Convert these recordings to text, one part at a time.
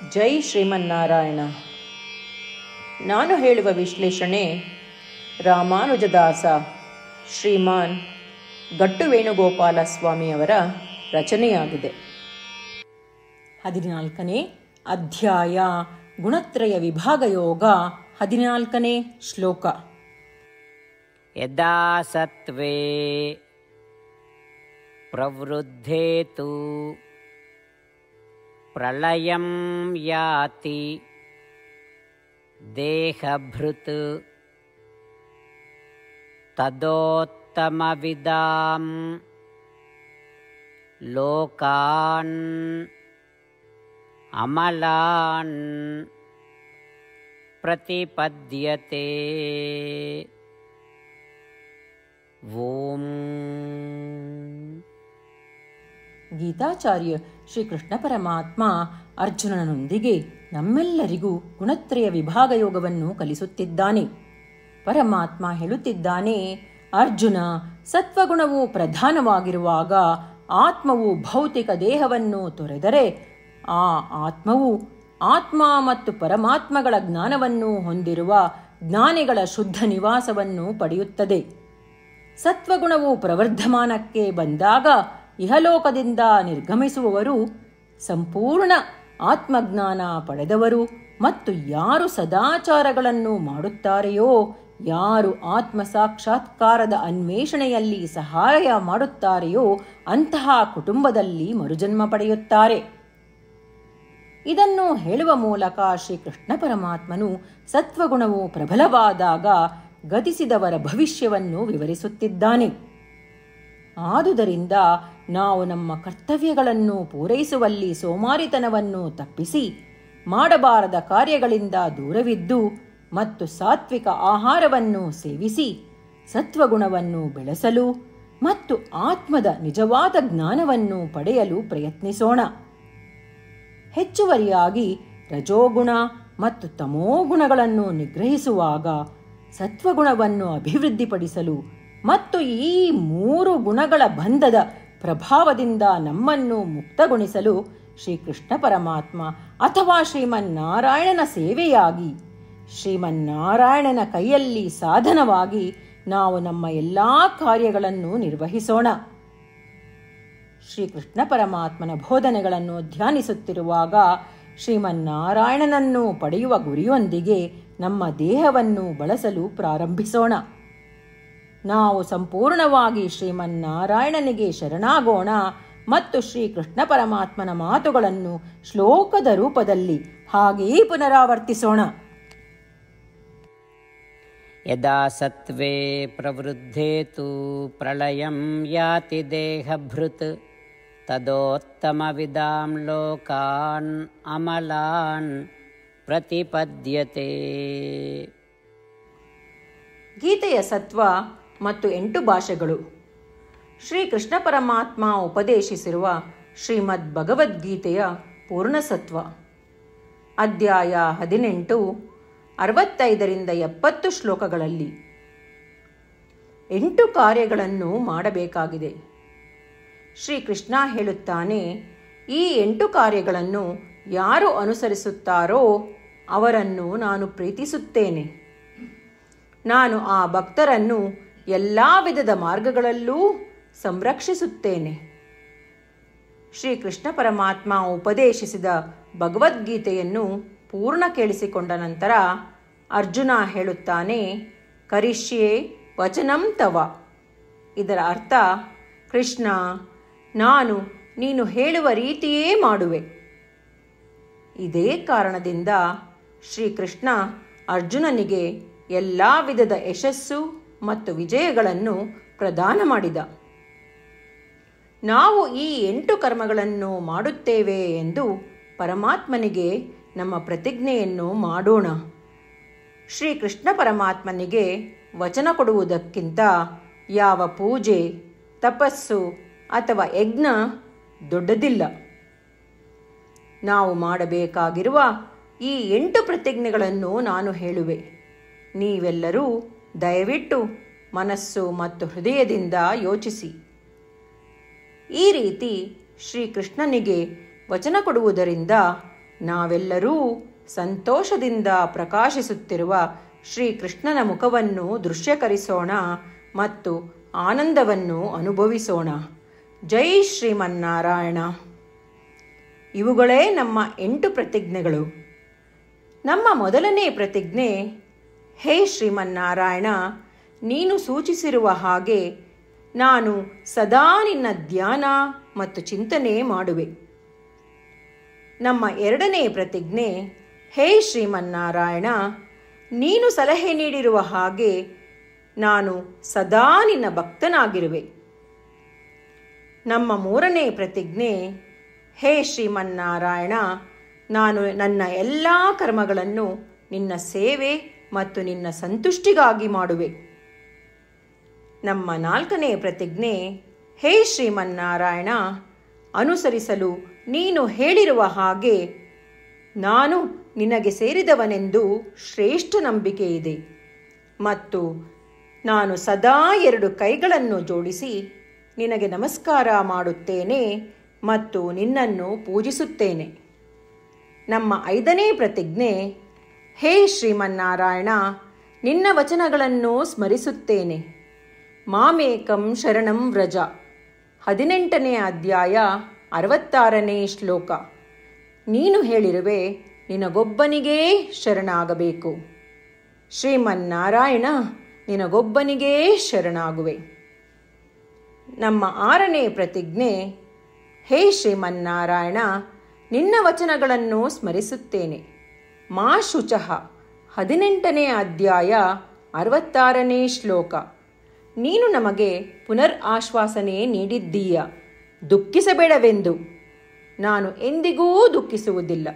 ಜೈ ಶ್ರೀಮನ್ನಾರಾಯಣ. ನಾನು ಹೇಳುವ ವಿಶ್ಲೇಷಣೆ ರಾಮಾನುಜದಾಸ ಶ್ರೀಮಾನ್ ಗಟ್ಟು ವೇಣುಗೋಪಾಲ ಸ್ವಾಮಿಯವರ ರಚನೆಯಾಗಿದೆ. 14ನೇ ಅಧ್ಯಾಯ ಗುಣತ್ರಯ ವಿಭಾಗ ಯೋಗ. 14ನೇ ಶ್ಲೋಕ. ಯದಾ ಸತ್ವೇ ಪ್ರವೃದ್ಧೇತು ಪ್ರಳಯಂ ಯಾತಿ ದೇಹಭೃತ್ ತದೋತ್ತಮವಿದಾಂ ಲೋಕಾನ್ ಅಮಲಾನ್ ಪ್ರತಿಪದ್ಯತೆ. ಓಂ. ಗೀತಾಚಾರ್ಯ ಶ್ರೀಕೃಷ್ಣ ಪರಮಾತ್ಮ ಅರ್ಜುನನೊಂದಿಗೆ ನಮ್ಮೆಲ್ಲರಿಗೂ ಗುಣತ್ರಯ ವಿಭಾಗ ಯೋಗವನ್ನು ಕಲಿಸುತ್ತಿದ್ದಾನೆ. ಪರಮಾತ್ಮ ಹೇಳುತ್ತಿದ್ದಾನೆ, ಅರ್ಜುನ, ಸತ್ವಗುಣವು ಪ್ರಧಾನವಾಗಿರುವಾಗ ಆತ್ಮವು ಭೌತಿಕ ದೇಹವನ್ನು ತೊರೆದರೆ ಆ ಆತ್ಮವು ಆತ್ಮ ಮತ್ತು ಪರಮಾತ್ಮಗಳ ಜ್ಞಾನವನ್ನು ಹೊಂದಿರುವ ಜ್ಞಾನಿಗಳ ಶುದ್ಧ ನಿವಾಸವನ್ನು ಪಡೆಯುತ್ತದೆ. ಸತ್ವಗುಣವು ಪ್ರವರ್ಧಮಾನಕ್ಕೆ ಬಂದಾಗ ಇಹಲೋಕದಿಂದ ನಿರ್ಗಮಿಸುವವರು ಸಂಪೂರ್ಣ ಆತ್ಮಜ್ಞಾನ ಪಡೆದವರು ಮತ್ತು ಯಾರು ಸದಾಚಾರಗಳನ್ನು ಮಾಡುತ್ತಾರೆಯೋ, ಯಾರು ಆತ್ಮ ಸಾಕ್ಷಾತ್ಕಾರದ ಅನ್ವೇಷಣೆಯಲ್ಲಿ ಸಹಾಯ ಮಾಡುತ್ತಾರೆಯೋ ಅಂತಹ ಕುಟುಂಬದಲ್ಲಿ ಮರುಜನ್ಮ ಪಡೆಯುತ್ತಾರೆ. ಇದನ್ನು ಹೇಳುವ ಮೂಲಕ ಶ್ರೀಕೃಷ್ಣ ಪರಮಾತ್ಮನು ಸತ್ವಗುಣವು ಪ್ರಬಲವಾದಾಗ ಗತಿಸಿದವರ ಭವಿಷ್ಯವನ್ನು ವಿವರಿಸುತ್ತಿದ್ದಾನೆ. ಆದುದರಿಂದ ನಾವು ನಮ್ಮ ಕರ್ತವ್ಯಗಳನ್ನು ಪೂರೈಸುವಲ್ಲಿ ಸೋಮಾರಿತನವನ್ನು ತಪ್ಪಿಸಿ ಮಾಡಬಾರದ ಕಾರ್ಯಗಳಿಂದ ದೂರವಿದ್ದು ಮತ್ತು ಸಾತ್ವಿಕ ಆಹಾರವನ್ನು ಸೇವಿಸಿ ಸತ್ವಗುಣವನ್ನು ಬೆಳೆಸಲು ಮತ್ತು ಆತ್ಮದ ನಿಜವಾದ ಜ್ಞಾನವನ್ನು ಪಡೆಯಲು ಪ್ರಯತ್ನಿಸೋಣ. ಹೆಚ್ಚುವರಿಯಾಗಿ ರಜೋಗುಣ ಮತ್ತು ತಮೋಗುಣಗಳನ್ನು ನಿಗ್ರಹಿಸುವಾಗ ಸತ್ವಗುಣವನ್ನು ಅಭಿವೃದ್ಧಿಪಡಿಸಲು ಮತ್ತು ಈ 3 ಗುಣಗಳ ಬಂಧದ ಪ್ರಭಾವದಿಂದ ನಮ್ಮನ್ನು ಮುಕ್ತಗೊಳಿಸಲು ಶ್ರೀಕೃಷ್ಣ ಪರಮಾತ್ಮ ಅಥವಾ ಶ್ರೀಮನ್ನಾರಾಯಣನ ಸೇವೆಯಾಗಿ ಶ್ರೀಮನ್ನಾರಾಯಣನ ಕೈಯಲ್ಲಿ ಸಾಧನವಾಗಿ ನಾವು ನಮ್ಮ ಎಲ್ಲ ಕಾರ್ಯಗಳನ್ನು ನಿರ್ವಹಿಸೋಣ. ಶ್ರೀಕೃಷ್ಣ ಪರಮಾತ್ಮನ ಬೋಧನೆಗಳನ್ನು ಧ್ಯಾನಿಸುತ್ತಿರುವಾಗ ಶ್ರೀಮನ್ನಾರಾಯಣನನ್ನು ಪಡೆಯುವ ಗುರಿಯೊಂದಿಗೆ ನಮ್ಮ ದೇಹವನ್ನು ಬಳಸಲು ಪ್ರಾರಂಭಿಸೋಣ. ನಾವು ಸಂಪೂರ್ಣವಾಗಿ ಶ್ರೀಮನ್ನಾರಾಯಣನಿಗೆ ಶರಣಾಗೋಣ ಮತ್ತು ಶ್ರೀಕೃಷ್ಣ ಪರಮಾತ್ಮನ ಮಾತುಗಳನ್ನು ಶ್ಲೋಕದ ರೂಪದಲ್ಲಿ ಹಾಗೆಯೇ ಪುನರಾವರ್ತಿಸೋಣ. ಯದಾ ಸತ್ವೇ ಪ್ರವೃದ್ಧೇತು ಪ್ರಳಯಂ ಯಾತಿ ದೇಹಭೃತ್ ತದೋತ್ತಮವಿದಾಂ ಲೋಕಾನ್ ಅಮಲಾನ್ ಪ್ರತಿಪದ್ಯತೆ. ಗೀತೆಯ ಸತ್ವ ಮತ್ತು 8 ಭಾಷೆಗಳು. ಶ್ರೀಕೃಷ್ಣ ಪರಮಾತ್ಮ ಉಪದೇಶಿಸಿರುವ ಶ್ರೀಮದ್ ಭಗವದ್ಗೀತೆಯ ಪೂರ್ಣಸತ್ವ. ಅಧ್ಯಾಯ 18, 65ರಿಂದ 70 ಶ್ಲೋಕಗಳಲ್ಲಿ 8 ಕಾರ್ಯಗಳನ್ನು ಮಾಡಬೇಕಾಗಿದೆ. ಶ್ರೀಕೃಷ್ಣ ಹೇಳುತ್ತಾನೆ, ಈ 8 ಕಾರ್ಯಗಳನ್ನು ಯಾರು ಅನುಸರಿಸುತ್ತಾರೋ ಅವರನ್ನು ನಾನು ಪ್ರೀತಿಸುತ್ತೇನೆ. ನಾನು ಆ ಭಕ್ತರನ್ನು ಎಲ್ಲ ವಿಧದ ಮಾರ್ಗಗಳಲ್ಲೂ ಸಂರಕ್ಷಿಸುತ್ತೇನೆ. ಶ್ರೀಕೃಷ್ಣ ಪರಮಾತ್ಮ ಉಪದೇಶಿಸಿದ ಭಗವದ್ಗೀತೆಯನ್ನು ಪೂರ್ಣ ಕೇಳಿಸಿಕೊಂಡ ನಂತರ ಅರ್ಜುನ ಹೇಳುತ್ತಾನೆ, ಕರಿಷ್ಯೆ ವಚನಂ ತವ. ಇದರ ಅರ್ಥ, ಕೃಷ್ಣ, ನಾನು ನೀನು ಹೇಳುವ ರೀತಿಯೇ ಮಾಡುವೆ. ಇದೇ ಕಾರಣದಿಂದ ಶ್ರೀಕೃಷ್ಣ ಅರ್ಜುನನಿಗೆ ಎಲ್ಲ ವಿಧದ ಯಶಸ್ಸು ಮತ್ತು ವಿಜಯಗಳನ್ನು ಪ್ರದಾನ ಮಾಡಿದ. ನಾವು ಈ 8 ಕರ್ಮಗಳನ್ನು ಮಾಡುತ್ತೇವೆ ಎಂದು ಪರಮಾತ್ಮನಿಗೆ ನಮ್ಮ ಪ್ರತಿಜ್ಞೆಯನ್ನು ಮಾಡೋಣ. ಶ್ರೀಕೃಷ್ಣ ಪರಮಾತ್ಮನಿಗೆ ವಚನ ಕೊಡುವುದಕ್ಕಿಂತ ಯಾವ ಪೂಜೆ, ತಪಸ್ಸು ಅಥವಾ ಯಜ್ಞ ದೊಡ್ಡದಿಲ್ಲ. ನಾವು ಮಾಡಬೇಕಾಗಿರುವ ಈ 8 ಪ್ರತಿಜ್ಞೆಗಳನ್ನು ನಾನು ಹೇಳುವೆ. ನೀವೆಲ್ಲರೂ ದಯವಿಟ್ಟು ಮನಸ್ಸು ಮತ್ತು ಹೃದಯದಿಂದ ಯೋಚಿಸಿ. ಈ ರೀತಿ ಶ್ರೀಕೃಷ್ಣನಿಗೆ ವಚನ ಕೊಡುವುದರಿಂದ ನಾವೆಲ್ಲರೂ ಸಂತೋಷದಿಂದ ಪ್ರಕಾಶಿಸುತ್ತಿರುವ ಶ್ರೀಕೃಷ್ಣನ ಮುಖವನ್ನು ದೃಶ್ಯಕರಿಸೋಣ ಮತ್ತು ಆನಂದವನ್ನು ಅನುಭವಿಸೋಣ. ಜೈ ಶ್ರೀಮನ್ನಾರಾಯಣ. ಇವುಗಳೇ ನಮ್ಮ 8 ಪ್ರತಿಜ್ಞೆಗಳು. ನಮ್ಮ ಮೊದಲನೇ ಪ್ರತಿಜ್ಞೆ, ಹೇ ಶ್ರೀಮನ್ನಾರಾಯಣ, ನೀನು ಸೂಚಿಸಿರುವ ಹಾಗೆ ನಾನು ಸದಾ ನಿನ್ನ ಧ್ಯಾನ ಮತ್ತು ಚಿಂತನೆ ಮಾಡುವೆ. ನಮ್ಮ ಎರಡನೇ ಪ್ರತಿಜ್ಞೆ, ಹೇ ಶ್ರೀಮನ್ನಾರಾಯಣ, ನೀನು ಸಲಹೆ ನೀಡಿರುವ ಹಾಗೆ ನಾನು ಸದಾ ನಿನ್ನ ಭಕ್ತನಾಗಿರುವೆ. ನಮ್ಮ ಮೂರನೇ ಪ್ರತಿಜ್ಞೆ, ಹೇ ಶ್ರೀಮನ್ನಾರಾಯಣ, ನಾನು ನನ್ನ ಎಲ್ಲ ಕರ್ಮಗಳನ್ನು ನಿನ್ನ ಸೇವೆ ಮತ್ತು ನಿನ್ನ ಸಂತುಷ್ಟಿಗಾಗಿ ಮಾಡುವೆ. ನಮ್ಮ ನಾಲ್ಕನೇ ಪ್ರತಿಜ್ಞೆ, ಹೇ ಶ್ರೀಮನ್ನಾರಾಯಣ, ಅನುಸರಿಸಲು ನೀನು ಹೇಳಿರುವ ಹಾಗೆ ನಾನು ನಿನಗೆ ಸೇರಿದವನೆಂದು ಶ್ರೇಷ್ಠ ನಂಬಿಕೆ ಇದೆ ಮತ್ತು ನಾನು ಸದಾ 2 ಕೈಗಳನ್ನು ಜೋಡಿಸಿ ನಿನಗೆ ನಮಸ್ಕಾರ ಮಾಡುತ್ತೇನೆ ಮತ್ತು ನಿನ್ನನ್ನು ಪೂಜಿಸುತ್ತೇನೆ. ನಮ್ಮ 5ನೇ ಪ್ರತಿಜ್ಞೆ, ಹೇ ಶ್ರೀಮನ್ನಾರಾಯಣ, ನಿನ್ನ ವಚನಗಳನ್ನು ಸ್ಮರಿಸುತ್ತೇನೆ. ಮಾಮೇಕಂ ಶರಣಂ ವ್ರಜ, 18ನೇ ಅಧ್ಯಾಯ 66ನೇ ಶ್ಲೋಕ. ನೀನು ಹೇಳಿರುವೆ, ನಿನಗೊಬ್ಬನಿಗೇ ಶರಣಾಗಬೇಕು. ಶ್ರೀಮನ್ನಾರಾಯಣ, ನಿನಗೊಬ್ಬನಿಗೇ ಶರಣಾಗುವೆ. ನಮ್ಮ 6ನೇ ಪ್ರತಿಜ್ಞೆ, ಹೇ ಶ್ರೀಮನ್ನಾರಾಯಣ, ನಿನ್ನ ವಚನಗಳನ್ನು ಸ್ಮರಿಸುತ್ತೇನೆ. ಮಾ ಶುಚಃ, 18ನೇ ಅಧ್ಯಾಯ 66ನೇ ಶ್ಲೋಕ. ನೀನು ನಮಗೆ ಪುನರ್ ಆಶ್ವಾಸನೆ ನೀಡಿದ್ದೀಯ, ದುಃಖಿಸಬೇಡವೆಂದು. ನಾನು ಎಂದಿಗೂ ದುಃಖಿಸುವುದಿಲ್ಲ.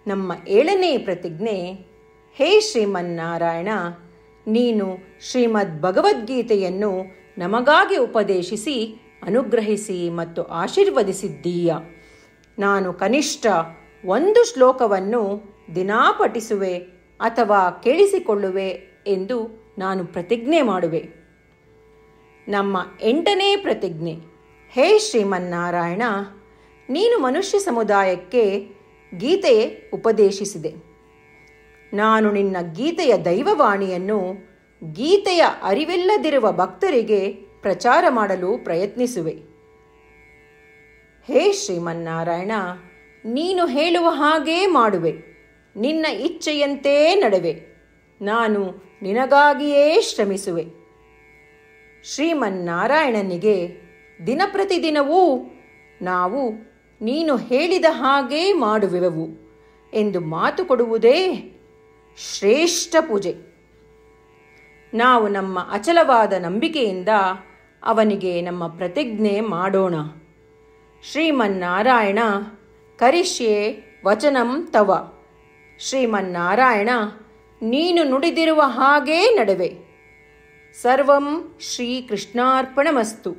ನಮ್ಮ 7ನೇ ಪ್ರತಿಜ್ಞೆ, ಹೇ ಶ್ರೀಮನ್ನಾರಾಯಣ, ನೀನು ಶ್ರೀಮದ್ ಭಗವದ್ಗೀತೆಯನ್ನು ನಮಗಾಗಿ ಉಪದೇಶಿಸಿ ಅನುಗ್ರಹಿಸಿ ಮತ್ತು ಆಶೀರ್ವದಿಸಿದ್ದೀಯ. ನಾನು ಕನಿಷ್ಠ 1 ಶ್ಲೋಕವನ್ನು ದಿನಾ ಪಠಿಸುವೆ ಅಥವಾ ಕೇಳಿಸಿಕೊಳ್ಳುವೆ ಎಂದು ನಾನು ಪ್ರತಿಜ್ಞೆ ಮಾಡುವೆ. ನಮ್ಮ 8ನೇ ಪ್ರತಿಜ್ಞೆ, ಹೇ ಶ್ರೀಮನ್ನಾರಾಯಣ, ನೀನು ಮನುಷ್ಯ ಸಮುದಾಯಕ್ಕೆ ಗೀತೆ ಉಪದೇಶಿಸಿದೆ. ನಾನು ನಿನ್ನ ಗೀತೆಯ ದೈವವಾಣಿಯನ್ನು ಗೀತೆಯ ಅರಿವಿಲ್ಲದಿರುವ ಭಕ್ತರಿಗೆ ಪ್ರಚಾರ ಮಾಡಲು ಪ್ರಯತ್ನಿಸುವೆ. ಹೇ ಶ್ರೀಮನ್ನಾರಾಯಣ, ನೀನು ಹೇಳುವ ಹಾಗೇ ಮಾಡುವೆ. ನಿನ್ನ ಇಚ್ಛೆಯಂತೆ ನಡೆವೆ. ನಾನು ನಿನಗಾಗಿಯೇ ಶ್ರಮಿಸುವೆ. ಶ್ರೀಮನ್ನಾರಾಯಣನಿಗೆ ದಿನಪ್ರತಿದಿನವೂ ನಾವು ನೀನು ಹೇಳಿದ ಹಾಗೇ ಮಾಡುವೆವು ಎಂದು ಮಾತು ಕೊಡುವುದೇ ಶ್ರೇಷ್ಠ ಪೂಜೆ. ನಾವು ನಮ್ಮ ಅಚಲವಾದ ನಂಬಿಕೆಯಿಂದ ಅವನಿಗೆ ನಮ್ಮ ಪ್ರತಿಜ್ಞೆ ಮಾಡೋಣ. ಶ್ರೀಮನ್ನಾರಾಯಣ, ಕರಿಷ್ಯೆ ವಚನಂ ತವ. ಶ್ರೀಮನ್ನಾರಾಯಣ, ನೀನು ನುಡಿದಿರುವ ಹಾಗೇ ನಡೆವೆ. ಸರ್ವಂ ಶ್ರೀಕೃಷ್ಣಾರ್ಪಣಮಸ್ತು.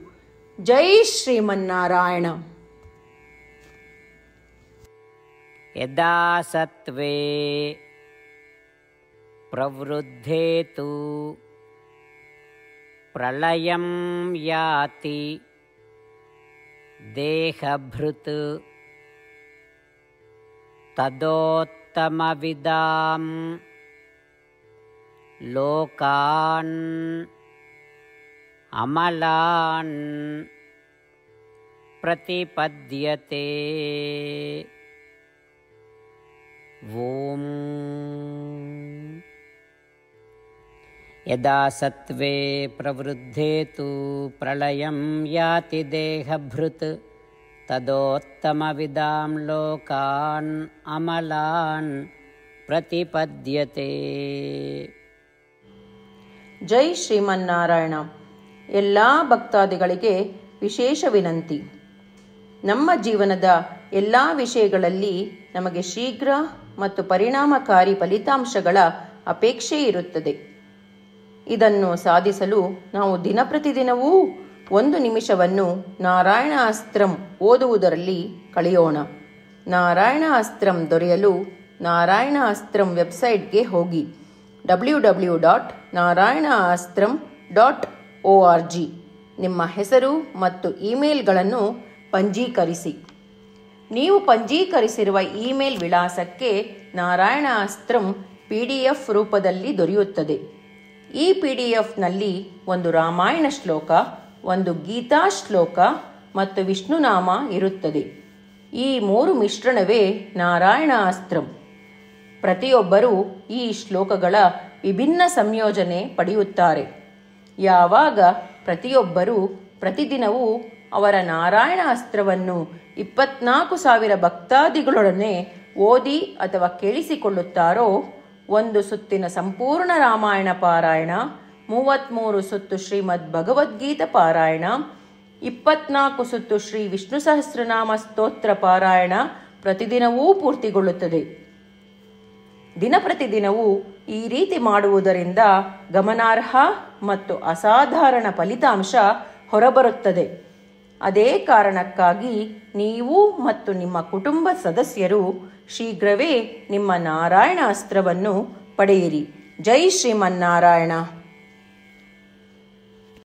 ಜೈ ಶ್ರೀಮನ್ನಾರಾಯಣ. ಯದಾ ಸತ್ವೇ ಪ್ರವೃದ್ಧೇ ತು ಪ್ರಳಯಂ ಯಾತಿ ದೇಹಭೃತ್ ತದೋತ್ತಮವಿದಾಂ ಲೋಕಾನ್ ಅಮಲಾನ್ ಪ್ರತಿಪದ್ಯತೆ. ಓಂ. ಯದಾ ಸತ್ವೇ ಪ್ರವೃದ್ಧೇ ತು ಪ್ರಳಯಂ ಯಾತಿ ದೇಹಭೃತ್ ತದೋತ್ತಮವಿದಾಂ ಲೋಕಾನ್ ಅಮಲಾನ್ ಪ್ರತಿಪದ್ಯತೆ. ಜೈ ಶ್ರೀಮನ್ನಾರಾಯಣ. ಎಲ್ಲ ಭಕ್ತಾದಿಗಳಿಗೆ ವಿಶೇಷ ವಿನಂತಿ. ನಮ್ಮ ಜೀವನದ ಎಲ್ಲ ವಿಷಯಗಳಲ್ಲಿ ನಮಗೆ ಶೀಘ್ರ ಮತ್ತು ಪರಿಣಾಮಕಾರಿ ಫಲಿತಾಂಶಗಳ ಅಪೇಕ್ಷೆ ಇರುತ್ತದೆ. ಇದನ್ನು ಸಾಧಿಸಲು ನಾವು ದಿನಪ್ರತಿದಿನವೂ 1 ನಿಮಿಷವನ್ನು ನಾರಾಯಣ ಅಸ್ತ್ರಂ ಓದುವುದರಲ್ಲಿ ಕಳೆಯೋಣ. ನಾರಾಯಣ ಅಸ್ತ್ರಂ ದೊರೆಯಲು ನಾರಾಯಣ ಅಸ್ತ್ರಂ ವೆಬ್ಸೈಟ್ಗೆ ಹೋಗಿ www.narayanaastram.org ನಿಮ್ಮ ಹೆಸರು ಮತ್ತು ಇಮೇಲ್ಗಳನ್ನು ಪಂಜೀಕರಿಸಿ. ನೀವು ಪಂಜೀಕರಿಸಿರುವ ಇಮೇಲ್ ವಿಳಾಸಕ್ಕೆ ನಾರಾಯಣ ಅಸ್ತ್ರಂ PDF ರೂಪದಲ್ಲಿ ದೊರೆಯುತ್ತದೆ. ಈ PDFನಲ್ಲಿ ಒಂದು ರಾಮಾಯಣ ಶ್ಲೋಕ, ಒಂದು ಗೀತಾ ಶ್ಲೋಕ ಮತ್ತು ವಿಷ್ಣುನಾಮ ಇರುತ್ತದೆ. ಈ 3 ಮಿಶ್ರಣವೇ ನಾರಾಯಣ ಅಸ್ತ್ರಂ. ಪ್ರತಿಯೊಬ್ಬರೂ ಈ ಶ್ಲೋಕಗಳ ವಿಭಿನ್ನ ಸಂಯೋಜನೆ ಪಡೆಯುತ್ತಾರೆ. ಯಾವಾಗ ಪ್ರತಿಯೊಬ್ಬರೂ ಪ್ರತಿದಿನವೂ ಅವರ ನಾರಾಯಣ ಅಸ್ತ್ರವನ್ನು 24,000 ಭಕ್ತಾದಿಗಳೊಡನೆ ಓದಿ ಅಥವಾ ಕೇಳಿಸಿಕೊಳ್ಳುತ್ತಾರೋ, ಒಂದು ಸುತ್ತಿನ ಸಂಪೂರ್ಣ ರಾಮಾಯಣ ಪಾರಾಯಣ, 33 ಸುತ್ತು ಶ್ರೀಮದ್ ಭಗವದ್ಗೀತಾ ಪಾರಾಯಣ, 24 ಸುತ್ತು ಶ್ರೀ ವಿಷ್ಣು ಸಹಸ್ರನಾಮ ಸ್ತೋತ್ರ ಪಾರಾಯಣ ಪ್ರತಿದಿನವೂ ಪೂರ್ತಿಗೊಳ್ಳುತ್ತದೆ. ಪ್ರತಿದಿನವೂ ಈ ರೀತಿ ಮಾಡುವುದರಿಂದ ಗಮನಾರ್ಹ ಮತ್ತು ಅಸಾಧಾರಣ ಫಲಿತಾಂಶ ಹೊರಬರುತ್ತದೆ. ಅದೇ ಕಾರಣಕ್ಕಾಗಿ ನೀವು ಮತ್ತು ನಿಮ್ಮ ಕುಟುಂಬ ಸದಸ್ಯರು ಶೀಘ್ರವೇ ನಿಮ್ಮ ನಾರಾಯಣ ಅಸ್ತ್ರವನ್ನು ಪಡೆಯಿರಿ. ಜೈ ಶ್ರೀಮನ್ನಾರಾಯಣ.